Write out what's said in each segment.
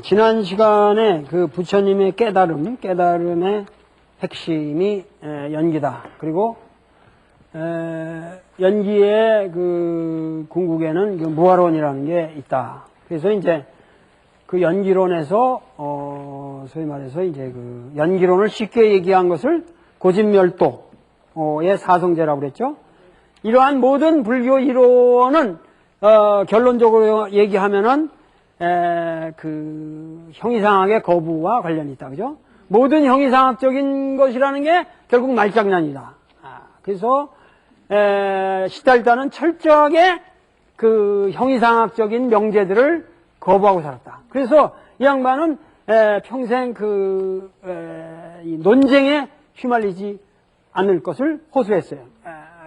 지난 시간에 그 부처님의 깨달음의 핵심이 연기다. 그리고 연기의 그 궁극에는 그 무아론이라는 게 있다. 그래서 이제 그 연기론에서 소위 말해서 이제 그 연기론을 쉽게 얘기한 것을 고진멸도의 사성제라고 그랬죠. 이러한 모든 불교 이론은 결론적으로 얘기하면은 그 형이상학의 거부와 관련이 있다. 그죠? 모든 형이상학적인 것이라는 게 결국 말장난이다. 그래서 시달다는 철저하게 그 형이상학적인 명제들을 거부하고 살았다. 그래서 이 양반은 평생 이 논쟁에 휘말리지 않을 것을 호소했어요.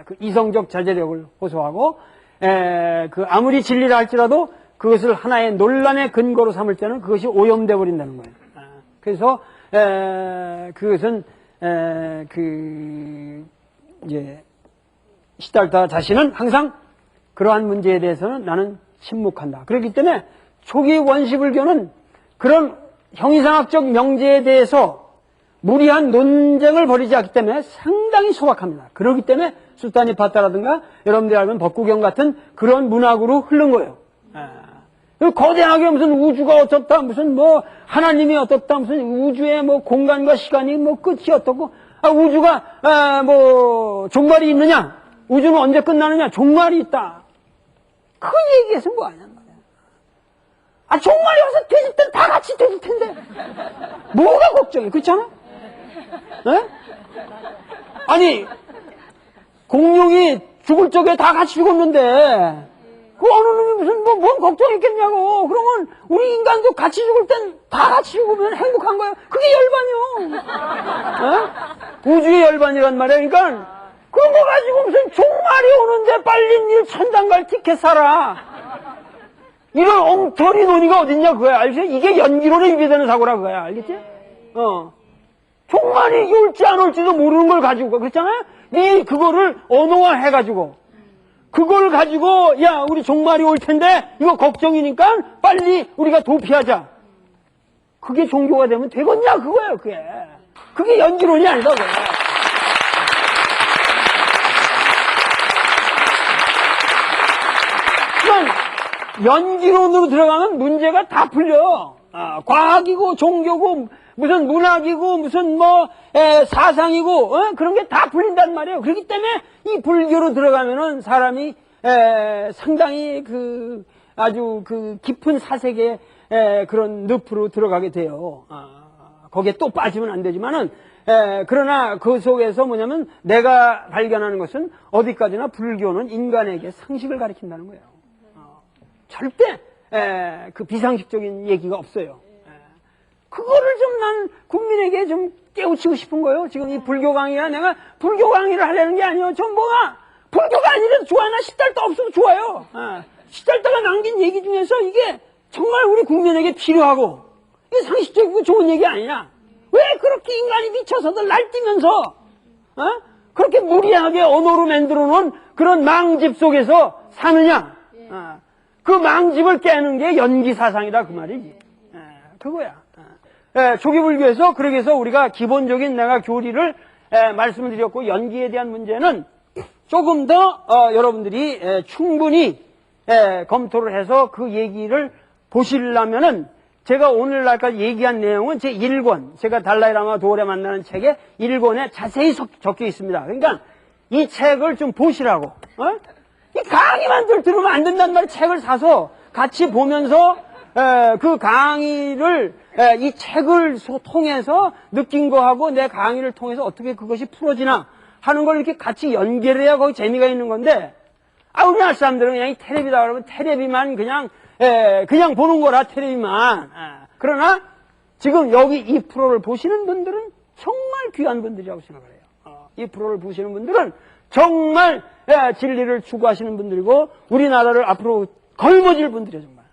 그 이성적 자제력을 호소하고 그 아무리 진리라 할지라도 그것을 하나의 논란의 근거로 삼을 때는 그것이 오염돼 버린다는 거예요. 그래서 그것은 이제 시달다 자신은 항상 그러한 문제에 대해서는 나는 침묵한다. 그렇기 때문에 초기 원시불교는 그런 형이상학적 명제에 대해서 무리한 논쟁을 벌이지 않기 때문에 상당히 소박합니다. 그렇기 때문에 술타니 파타라든가 여러분들이 알면 법구경 같은 그런 문학으로 흐른 거예요. 거대하게 무슨 우주가 어떻다, 무슨 뭐 하나님이 어떻다, 무슨 우주의 뭐 공간과 시간이 뭐 끝이 어떻고, 우주가 뭐 종말이 있느냐, 우주는 언제 끝나느냐, 종말이 있다. 그 얘기에서 뭐 하냔 말이야. 종말이 와서 되질 땐 다 같이 되질 텐데 뭐가 걱정해, 그렇잖아? 네? 아니 공룡이 죽을 적에 다 같이 죽었는데 그 어느 놈이 무슨 뭔 걱정했겠냐고. 그러면 우리 인간도 같이 죽을 땐 다 같이 죽으면 행복한 거예요. 그게 열반이요. 우주의 열반이란 말이야. 그러니까 그런 거 가지고 무슨 종말이 오는데 빨리 일 천당 갈 티켓 사라, 이런 엉터리 논의가 어딨냐 그거야. 알지? 이게 연기론에 위배되는 사고라 그거야. 알겠지? 종말이 올지 안 올지도 모르는 걸 가지고 그랬잖아요. 네 그거를 언어화 해가지고 그걸 가지고 야 우리 종말이 올 텐데 이거 걱정이니까 빨리 우리가 도피하자. 그게 종교가 되면 되겠냐 그거예요. 그게 연기론이 아니다 그거야. 연기론으로 들어가면 문제가 다 풀려. 과학이고 종교고 무슨 문학이고 무슨 뭐 사상이고 그런 게 다 풀린단 말이에요. 그렇기 때문에 이 불교로 들어가면은 사람이 상당히 그 아주 그 깊은 사색의 그런 늪으로 들어가게 돼요. 거기에 또 빠지면 안 되지만은 그러나 그 속에서 뭐냐면 내가 발견하는 것은 어디까지나 불교는 인간에게 상식을 가르친다는 거예요. 절대 그 비상식적인 얘기가 없어요. 그거를 좀 난 국민에게 좀 깨우치고 싶은 거예요. 지금 이 불교 강의야. 내가 불교 강의를 하려는 게 아니에요. 전 뭐가 불교가 아니라도 좋아. 나 시달다 없어도 좋아요. 시달다가 남긴 얘기 중에서 이게 정말 우리 국민에게 필요하고 이게 상식적이고 좋은 얘기 아니냐. 왜 그렇게 인간이 미쳐서들 날뛰면서 그렇게 무리하게 언어로 만들어 놓은 그런 망집 속에서 사느냐. 그 망집을 깨는 게 연기사상이다 그 말이지. 그거야. 초기 불교에서 그러기 위해서 우리가 기본적인 내가 교리를 말씀을 드렸고, 연기에 대한 문제는 조금 더 여러분들이 충분히 검토를 해서 그 얘기를 보시려면은 제가 오늘날까지 얘기한 내용은 제 1권, 제가 달라이라마 도울에 만나는 책에 1권에 자세히 적혀 있습니다. 그러니까 이 책을 좀 보시라고. 이 강의만 들으면 안 된단 말이에요. 책을 사서 같이 보면서 그 강의를 이 책을 통해서 느낀 거하고 내 강의를 통해서 어떻게 그것이 풀어지나 하는 걸 이렇게 같이 연결해야 거기 재미가 있는 건데, 우리나라 사람들은 그냥 이 테레비다 그러면 테레비만 그냥 보는 거라 테레비만. 그러나 지금 여기 이 프로를 보시는 분들은 정말 귀한 분들이라고 생각을 해요. 이 프로를 보시는 분들은 정말 진리를 추구하시는 분들이고 우리나라를 앞으로 걸머질 분들이에요. 정말.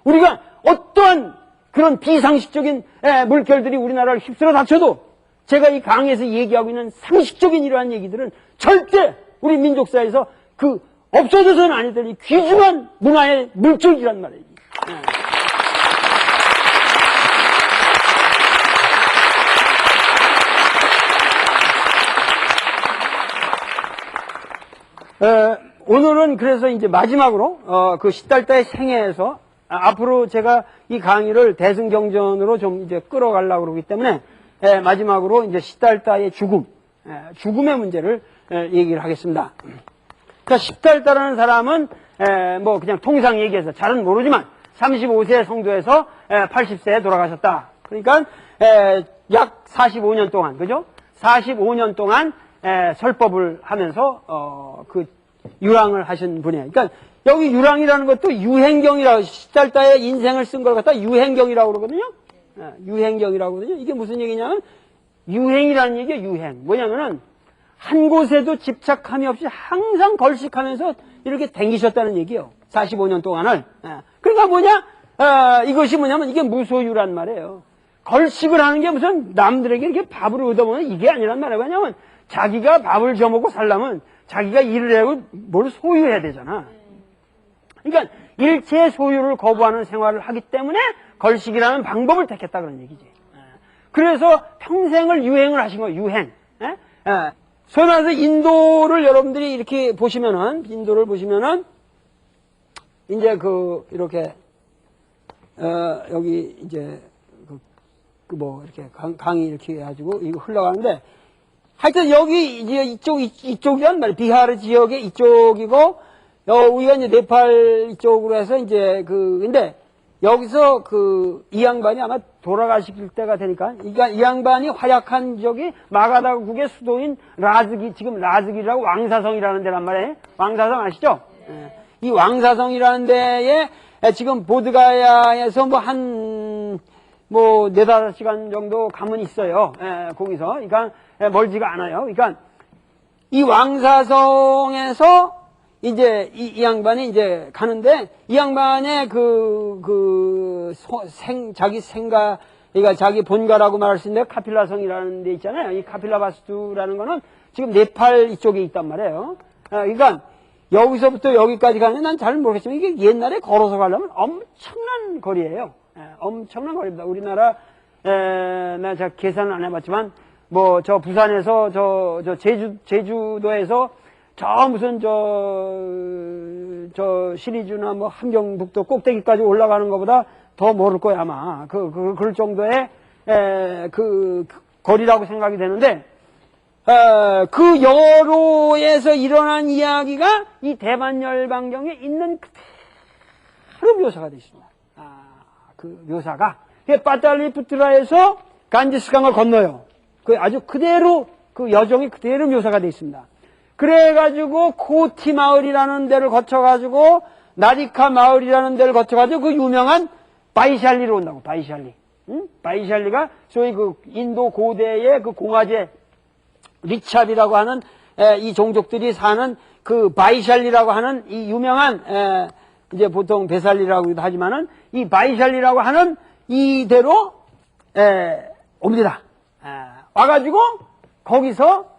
우리가 어떠한 그런 비상식적인 물결들이 우리나라를 휩쓸어 닥쳐도 제가 이 강의에서 얘기하고 있는 상식적인 이러한 얘기들은 절대 우리 민족사에서 그 없어져서는 안 될 이 귀중한 문화의 물줄기란 말이에요. 오늘은 그래서 이제 마지막으로, 그 시달다의 생애에서, 앞으로 제가 이 강의를 대승경전으로 좀 이제 끌어가려고 그러기 때문에, 마지막으로 이제 시달다의 죽음, 죽음의 문제를 얘기를 하겠습니다. 그러니까 시달다라는 사람은, 뭐 그냥 통상 얘기해서 잘은 모르지만, 35세 성도에서 80세에 돌아가셨다. 그러니까, 약 45년 동안, 그죠? 45년 동안 설법을 하면서 그 유랑을 하신 분이에요. 그러니까 여기 유랑이라는 것도 유행경이라고, 시달다의 인생을 쓴 걸 갖다 유행경이라고 그러거든요. 유행경이라고 그러거든요. 이게 무슨 얘기냐면 유행이라는 얘기예요. 유행. 뭐냐면은 한 곳에도 집착함이 없이 항상 걸식하면서 이렇게 댕기셨다는 얘기예요. 45년 동안을. 그러니까 뭐냐? 이것이 뭐냐면 이게 무소유란 말이에요. 걸식을 하는 게 무슨 남들에게 이렇게 밥을 얻어먹는 이게 아니란 말이에요. 왜냐면 자기가 밥을 저먹고 살려면 자기가 일을 하고 뭘 소유해야 되잖아. 그러니까 일체의 소유를 거부하는 생활을 하기 때문에 걸식이라는 방법을 택했다 그런 얘기지. 그래서 평생을 유행을 하신 거예요. 유행. 소위 말해서 인도를 여러분들이 이렇게 보시면은, 인도를 보시면은 이제 이렇게 여기 이제 뭐 이렇게 강이 이렇게 해가지고 이거 흘러가는데, 하여튼 여기 이제 이쪽이란 말이에요. 비하르 지역의 이쪽이고, 우리가 이제 네팔 이쪽으로 해서 이제 근데 여기서 이 양반이 아마 돌아가실 때가 되니까, 그러니까 이 양반이 활약한 지역이 마가다국의 수도인 라즈기, 지금 라즈기라고 왕사성이라는 데란 말이에요. 왕사성 아시죠? 이 왕사성이라는 데에 지금 보드가야에서 뭐 4-5시간 정도 가면 있어요. 거기서. 그러니까 멀지가 않아요. 그러니까 이 왕사성에서 이제 이 양반이 이제 가는데, 이 양반의 자기 생가, 그러니까 자기 본가라고 말할 수 있는데 카필라성이라는 데 있잖아요. 이 카필라바스투라는 거는 지금 네팔 이쪽에 있단 말이에요. 그러니까 여기서부터 여기까지 가는 난 잘 모르겠지만 이게 옛날에 걸어서 가려면 엄청난 거리예요. 엄청난 거리입니다. 우리나라, 제가 계산은 안 해봤지만, 뭐, 부산에서, 제주도에서, 무슨, 시리즈나 뭐, 함경북도 꼭대기까지 올라가는 것보다 더 멀을 거야, 아마. 그럴 정도의, 거리라고 생각이 되는데, 그 여로에서 일어난 이야기가 이 대반열방경에 있는 그대로 묘사가 되어 있습니다. 그 묘사가 빠탈리푸트라에서 간지스강을 건너요. 아주 그대로 여정이 그대로 묘사가 되어 있습니다. 그래가지고 코티 마을이라는 데를 거쳐가지고 나리카 마을이라는 데를 거쳐가지고 그 유명한 바이샬리로 온다고. 바이샬리. 바이샬리가 소위 인도 고대의 공화제 리찹이라고 하는 이 종족들이 사는 바이샬리라고 하는 이 유명한 이제 보통 베살리라고도 하지만은 이 바이샬리라고 하는 이대로 옵니다. 와가지고 거기서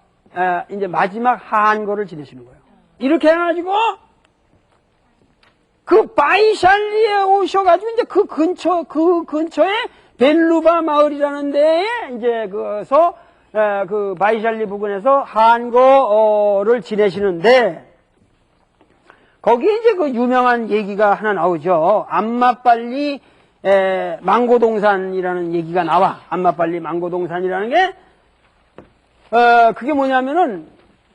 이제 마지막 한거를 지내시는 거예요. 이렇게 해가지고 바이샬리에 오셔가지고 이제 그 근처에 벨루바 마을이라는 데에 이제 바이샬리 부근에서 한거를 지내시는데, 거기에 이제 유명한 얘기가 하나 나오죠. 암마빨리 망고동산이라는 얘기가 나와. 암마빨리 망고동산이라는 게 그게 뭐냐면은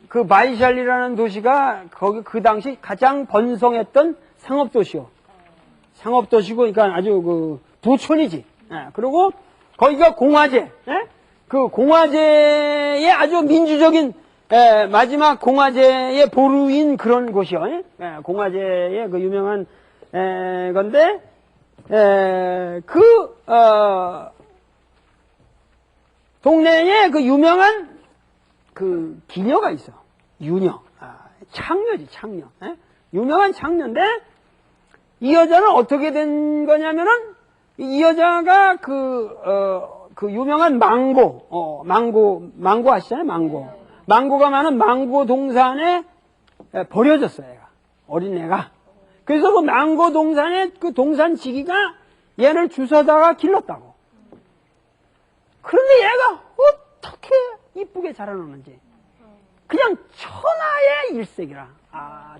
바이샬리라는 도시가 그 당시 가장 번성했던 상업도시요. 상업도시고, 그러니까 아주 부촌이지. 그리고 거기가 공화제, 공화제의 아주 민주적인 마지막 공화제의 보루인 그런 곳이요. 공화제의 유명한 건데, 동네에 유명한 기녀가 있어. 유녀. 창녀지, 창녀. 유명한 창녀인데, 이 여자는 어떻게 된 거냐면은, 이 여자가 유명한 망고 아시잖아요? 망고가 많은 망고 동산에 버려졌어요, 얘가. 어린애가. 그래서 망고 동산에 동산 지기가 얘를 주워다가 길렀다고. 그런데 얘가 어떻게 이쁘게 자라나는지. 그냥 천하의 일색이라.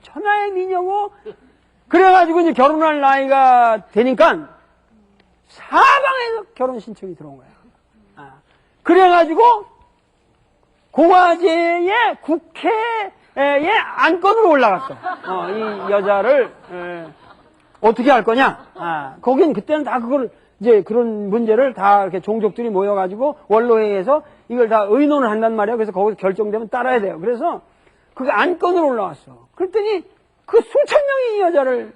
천하의 미녀고, 그래가지고 이제 결혼할 나이가 되니까 사방에서 결혼 신청이 들어온 거야. 그래가지고 공화제의 국회에 안건으로 올라갔어. 이 여자를 어떻게 할 거냐. 거긴 그때는 다 그걸 이제 그런 문제를 다 이렇게 종족들이 모여가지고 원로회에서 이걸 다 의논을 한단 말이야. 그래서 거기서 결정되면 따라야 돼요. 그래서 그게 안건으로 올라왔어. 그랬더니 그 수천 명이 이 여자를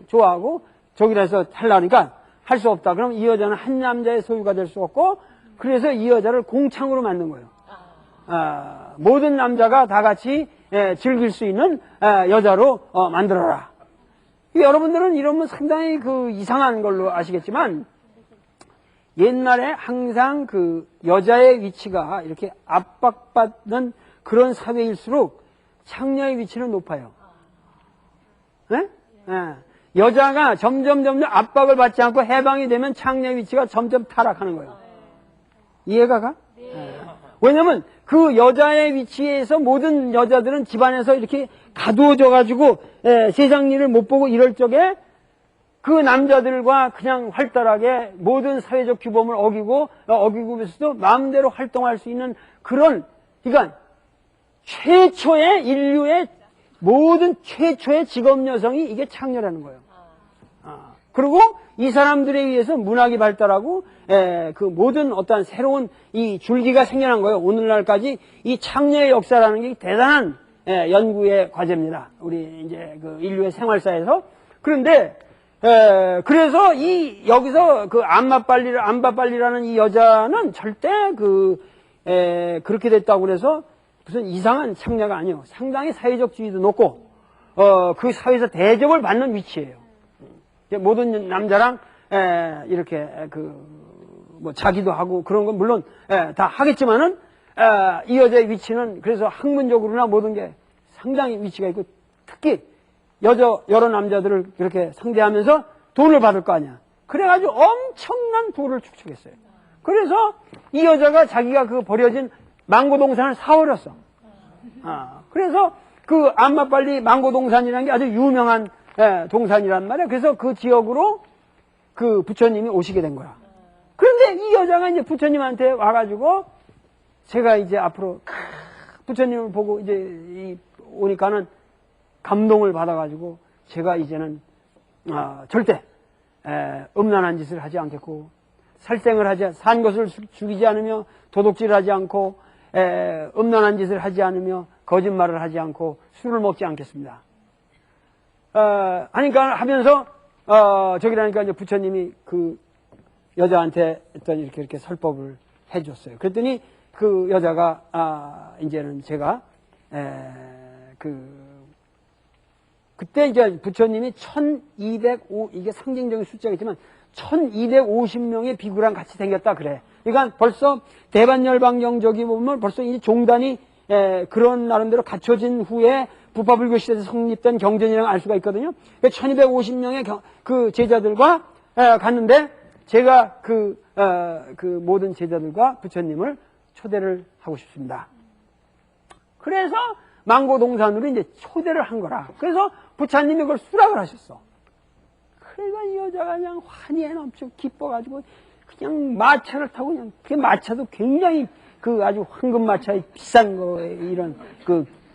좋아하고 저기라서 하려니까 할 수 없다. 그럼 이 여자는 한 남자의 소유가 될 수 없고, 그래서 이 여자를 공창으로 만든 거예요. 모든 남자가 다 같이 즐길 수 있는 여자로 만들어라. 여러분들은 이러면 상당히 이상한 걸로 아시겠지만, 옛날에 항상 여자의 위치가 이렇게 압박받는 그런 사회일수록 창녀의 위치는 높아요. 네? 여자가 점점 압박을 받지 않고 해방이 되면 창녀의 위치가 점점 타락하는 거예요. 이해가 가? 왜냐면 그 여자의 위치에서 모든 여자들은 집안에서 이렇게 가두어져가지고 세상 일을 못 보고 이럴 적에 그 남자들과 그냥 활달하게 모든 사회적 규범을 어기고면서도 마음대로 활동할 수 있는 그런, 그러니까 최초의 인류의 모든 최초의 직업 여성이 이게 창녀라는 거예요. 그리고 이 사람들에 의해서 문학이 발달하고 그 모든 어떠한 새로운 이 줄기가 생겨난 거예요. 오늘날까지 이 창녀의 역사라는 게 대단한 연구의 과제입니다. 우리 이제 인류의 생활사에서. 그런데 그래서 여기서 암바빨리라는 이 여자는 절대 그렇게 됐다고 그래서 무슨 이상한 창녀가 아니에요. 상당히 사회적 지위도 높고 그 사회에서 대접을 받는 위치예요. 모든 남자랑 이렇게 뭐 자기도 하고 그런 건 물론 다 하겠지만은 이 여자의 위치는 그래서 학문적으로나 모든 게 상당히 위치가 있고, 특히 여러 남자들을 그렇게 상대하면서 돈을 받을 거 아니야. 그래가지고 엄청난 부를 축적했어요. 그래서 이 여자가 자기가 버려진 망고 동산을 사버렸어. 그래서 암마빨리 망고 동산이라는 게 아주 유명한 동산이란 말이야. 그래서 그 지역으로 부처님이 오시게 된 거야. 그런데 이 여자가 이제 부처님한테 와가지고, 제가 이제 앞으로 부처님을 보고 이제 오니까는 감동을 받아가지고, 제가 이제는 절대 음란한 짓을 하지 않겠고, 산 것을 죽이지 않으며, 도둑질을 하지 않고, 음란한 짓을 하지 않으며, 거짓말을 하지 않고, 술을 먹지 않겠습니다. 하면서 저기라니까 이제 부처님이 여자한테 일단 이렇게 설법을 해줬어요. 그랬더니 그 여자가 이제는 제가 그때 이제 부처님이 이게 상징적인 숫자겠지만 1250명의 비구랑 같이 생겼다 그래. 그러니까 벌써 대반열방경적이 보면 벌써 이 종단이 그런 나름대로 갖춰진 후에 부파불교 시대에서 성립된 경전이라고 알 수가 있거든요. 1250명의 그 제자들과 갔는데, 제가 모든 제자들과 부처님을 초대를 하고 싶습니다. 그래서 망고동산으로 이제 초대를 한 거라. 그래서 부처님이 그걸 수락을 하셨어. 그러니까 이 여자가 그냥 환희에 넘쳐 기뻐가지고 그냥 마차를 타고, 그냥 그 마차도 굉장히 아주 황금 마차의 비싼 거 이런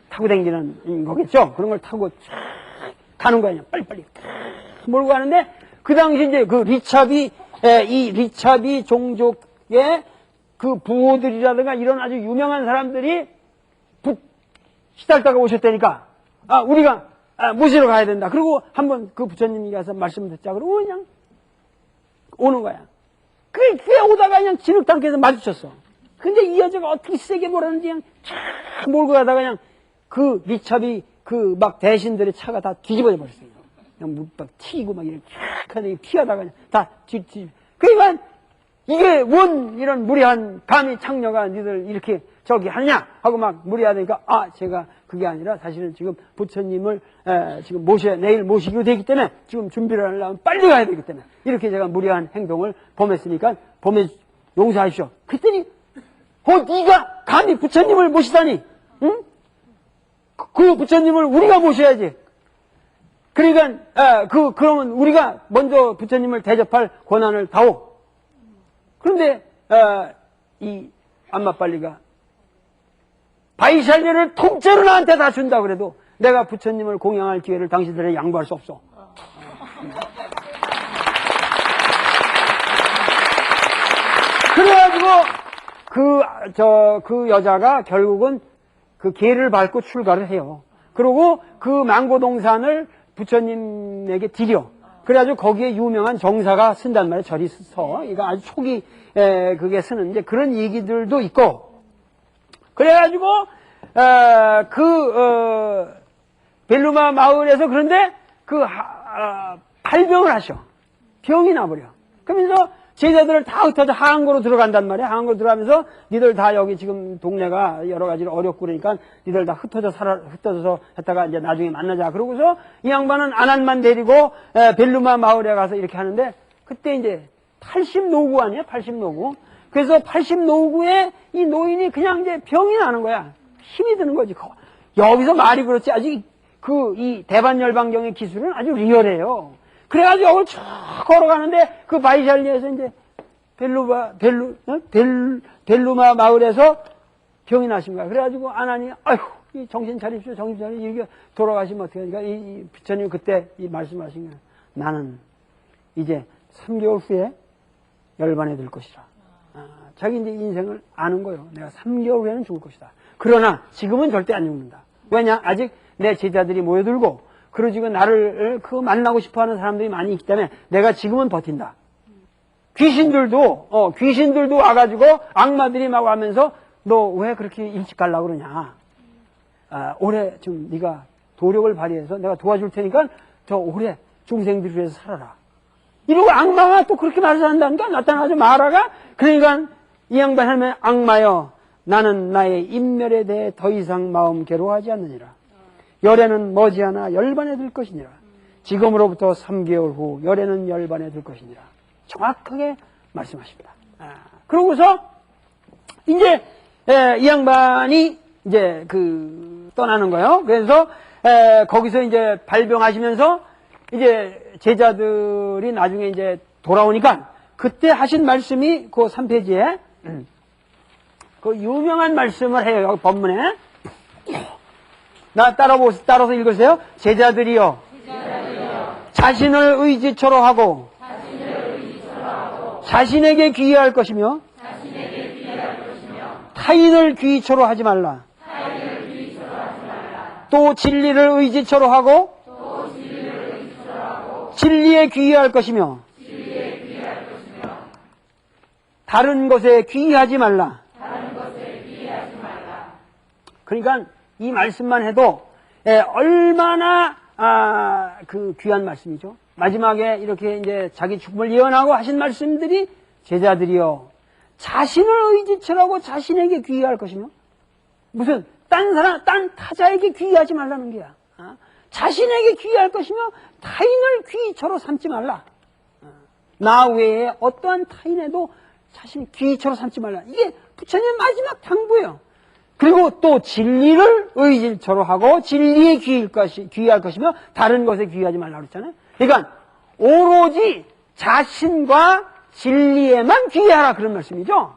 타고 다니는 거겠죠. 그런 걸 타고 쫙 가는 거야. 그냥 빨리빨리 몰고 가는데, 그 당시 이제 이 리차비 종족의 부호들이라든가 이런 아주 유명한 사람들이 시달다가 오셨다니까, 우리가 모시러 가야 된다. 그리고 한번 부처님이 가서 말씀 듣자. 그러고 그냥 오는 거야. 그게 오다가 그냥 진흙탕에서 마주쳤어. 근데 이 여자가 어떻게 세게 몰았는지 그냥 쫙 몰고 가다가 그냥 리차비 막 대신들의 차가 다 뒤집어져 버렸어요. 그냥 막 튀고 막 이렇게 쫙 하더니 피하다가 그냥 다 그러니까 이게 원 이런 무례한 감히 창녀가 니들 이렇게 저기 하느냐 하고 막 무례하다니까, 제가 그게 아니라 사실은 지금 부처님을 지금 내일 모시기로 되기 때문에 지금 준비를 하려면 빨리 가야 되기 때문에 이렇게 제가 무례한 행동을 범했으니까 용서하십시오. 그랬더니 네가 감히 부처님을 모시다니, 응? 그 부처님을 우리가 모셔야지. 그러니까, 그러면 우리가 먼저 부처님을 대접할 권한을 다오. 그런데, 이 안마빨리가 바이샬리를 통째로 나한테 다 준다 그래도 내가 부처님을 공양할 기회를 당신들에게 양보할 수 없어. 그래가지고 그 여자가 결국은 그 개를 밟고 출가를 해요. 그리고 그 망고동산을 부처님에게 드려. 그래가지고 거기에 유명한 정사가 쓴단 말이에요. 절이 서. 이거 아주 초기 그게 쓰는 이제 그런 얘기들도 있고. 그래가지고 벨루마 마을에서 그런데 발병을 하셔. 병이 나버려. 그러면서 제자들을 다 흩어져 하항고로 들어간단 말이야. 하항고로 들어가면서 니들 다 여기 지금 동네가 여러 가지로 어렵고 그러니까 니들 다 흩어져서 했다가 이제 나중에 만나자. 그러고서 이 양반은 아난만 데리고 벨루마 마을에 가서 이렇게 하는데 그때 이제 80노구 아니야? 80노구. 그래서 80노구에 이 노인이 그냥 이제 병이 나는 거야. 힘이 드는 거지. 여기서 말이 그렇지. 아직 이 대반열반경의 기술은 아주 리얼해요. 그래가지고 여기 쭉 걸어가는데 그 바이샬리에서 이제 벨루마 마을에서 병이 나신 거야. 그래가지고 아나니 아이고 정신 차립시오. 정신 차립시오. 이렇게 돌아가시면 어떻게 하니까 이 부처님 그때 이 말씀하신 거야. 나는 이제 3개월 후에 열반에 들 것이라. 자기 이제 인생을 아는 거예요. 내가 3개월 후에는 죽을 것이다. 그러나 지금은 절대 안 죽는다. 왜냐? 아직 내 제자들이 모여들고 그러지고 나를 만나고 싶어하는 사람들이 많이 있기 때문에 내가 지금은 버틴다. 귀신들도 와가지고 악마들이 막 와면서 너 왜 그렇게 일찍 가려고 그러냐. 올해 좀 네가 도력을 발휘해서 내가 도와줄 테니까 더 오래 중생들을 위해서 살아라. 이러고 악마가 또 그렇게 말을 한다니까 나타나서 마라가 그러니까 이 양반 하면 악마여 나는 나의 인멸에 대해 더 이상 마음 괴로워하지 않느니라. 열애는 머지않아 열반에 들 것이니라. 지금으로부터 3개월 후 열애는 열반에 들 것이니라. 정확하게 말씀하십니다. 그러고서 이제 이 양반이 이제 떠나는 거예요. 그래서 거기서 이제 발병하시면서 이제 제자들이 나중에 이제 돌아오니까 그때 하신 말씀이 그 3페이지에 그 유명한 말씀을 해요. 여기 본문에. 따라서 읽으세요. 제자들이여. 자신을 의지처로 하고 자신에게 귀의할 것이며 타인을 귀의처로 하지 말라. 또 진리를 의지처로 하고 진리에 귀의할 것이며 다른 것에 귀의하지 말라. 그러니까 이 말씀만 해도 얼마나 귀한 말씀이죠. 마지막에 이렇게 이제 자기 죽음을 예언하고 하신 말씀들이 제자들이여 자신을 의지처로 하고 자신에게 귀의할 것이며 무슨 딴 타자에게 귀의하지 말라는 게야. 자신에게 귀의할 것이며 타인을 귀의처로 삼지 말라. 나 외에 어떠한 타인에도 자신이 귀의처로 삼지 말라. 이게 부처님의 마지막 당부예요. 그리고 또 진리를 의지처로 하고 진리에 귀의할 것이며 다른 것에 귀의하지 말라고 그랬잖아요. 그러니까 오로지 자신과 진리에만 귀의하라 그런 말씀이죠.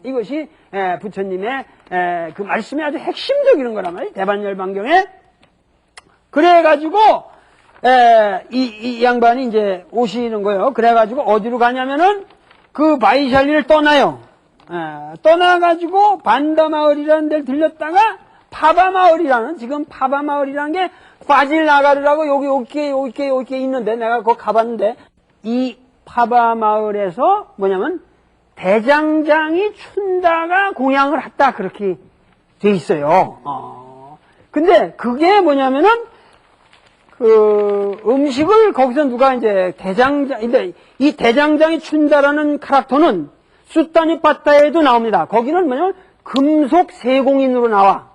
이것이 부처님의 그 말씀이 아주 핵심적인 거란 말이에요. 대반열반경에. 그래가지고 이 양반이 이제 오시는 거예요. 그래가지고 어디로 가냐면은 그 바이샬리를 떠나요. 떠나가지고 반다마을이라는 데를 들렸다가 파바마을이라는 지금 파바마을이라는 게 파질나가르라고 여기 있는데 내가 거기 가봤는데 이 파바마을에서 뭐냐면 대장장이 춘다가 공양을 했다 그렇게 돼 있어요. 근데 그게 뭐냐면은 그 음식을 거기서 누가 이제 대장장인데 이 대장장이 춘다라는 카락터는 수타니 빠따에도 나옵니다. 거기는 뭐냐면 금속 세공인으로 나와.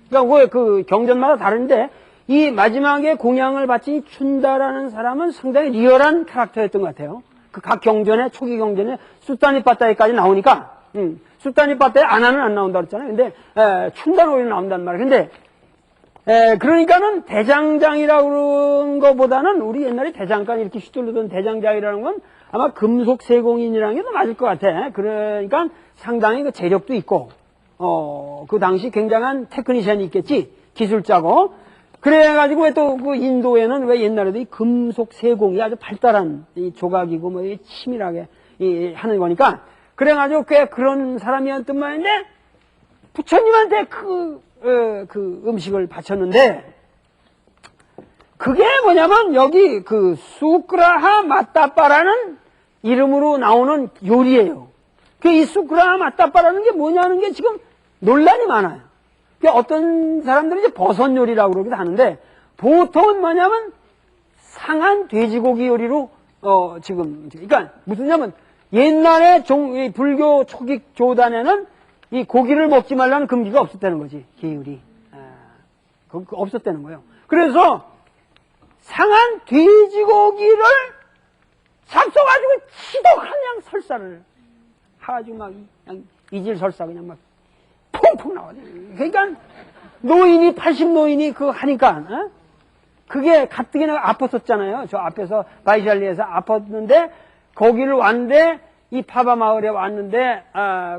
그러니까 그 경전마다 다른데 이 마지막에 공양을 바친 춘다라는 사람은 상당히 리얼한 캐릭터였던 것 같아요. 그 각 경전에 초기 경전에 수타니 빠따에까지 나오니까 수타니 빠따에 아나는 안 나온다 그랬잖아요. 근데 춘다로 나온단 말이에요. 근데 그러니까는 대장장이라고 그런 거보다는 우리 옛날에 대장간 이렇게 휘둘르던 대장장이라는 건 아마 금속 세공인이라는 게 더 맞을 것 같아. 그러니까 상당히 그 재력도 있고, 그 당시 굉장한 테크니션이 있겠지. 기술자고. 그래가지고 왜 또 그 인도에는 왜 옛날에도 이 금속 세공이 아주 발달한 이 조각이고 뭐 이 치밀하게 하는 거니까. 그래가지고 꽤 그런 사람이었던 말인데, 부처님한테 그 음식을 바쳤는데, 그게 뭐냐면 여기 그 수크라하 마따빠라는 이름으로 나오는 요리예요. 이 수크라하 마따빠라는 게 뭐냐는 게 지금 논란이 많아요. 어떤 사람들은 이제 버섯 요리라고 그러기도 하는데, 보통은 뭐냐면 상한 돼지고기 요리로 지금 그러니까 무슨냐면 옛날에 불교 초기 조단에는 이 고기를 먹지 말라는 금기가 없었다는 거지. 계율이 없었다는 거예요. 그래서 상한 돼지고기를 잡숴가지고 지독한 그냥 설사를 해가지고 막 그냥 이질 설사 그냥 막 퐁퐁 나와요. 그러니까 노인이 80노인이 그거 하니까 그게 가뜩이나 아팠었잖아요. 저 앞에서 바이샬리에서 아팠는데 거기를 왔는데 이 파바 마을에 왔는데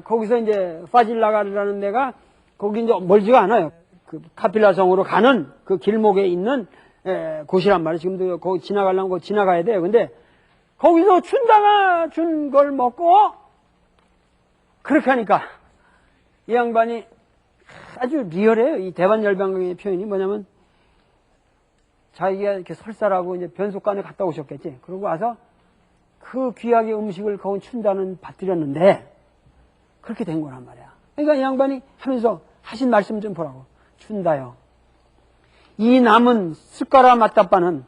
거기서 이제 파질라가르라는 데가 거기 이제 멀지가 않아요. 그 카필라 성으로 가는 그 길목에 있는 곳이란 말이에요. 지금도 거기 지나가려면 거기 지나가야 돼요. 근데 거기서 춘다가 준 걸 먹고 그렇게 하니까 이 양반이 아주 리얼해요. 이 대반열병의 표현이 뭐냐면 자기가 이렇게 설사라고 이제 변속관에 갔다 오셨겠지. 그러고 와서 그 귀하게 음식을 거기 춘다는 받드렸는데 그렇게 된 거란 말이야. 그러니까 이 양반이 하면서 하신 말씀 좀 보라고. 춘다요. 이 남은 스카라 마따빠는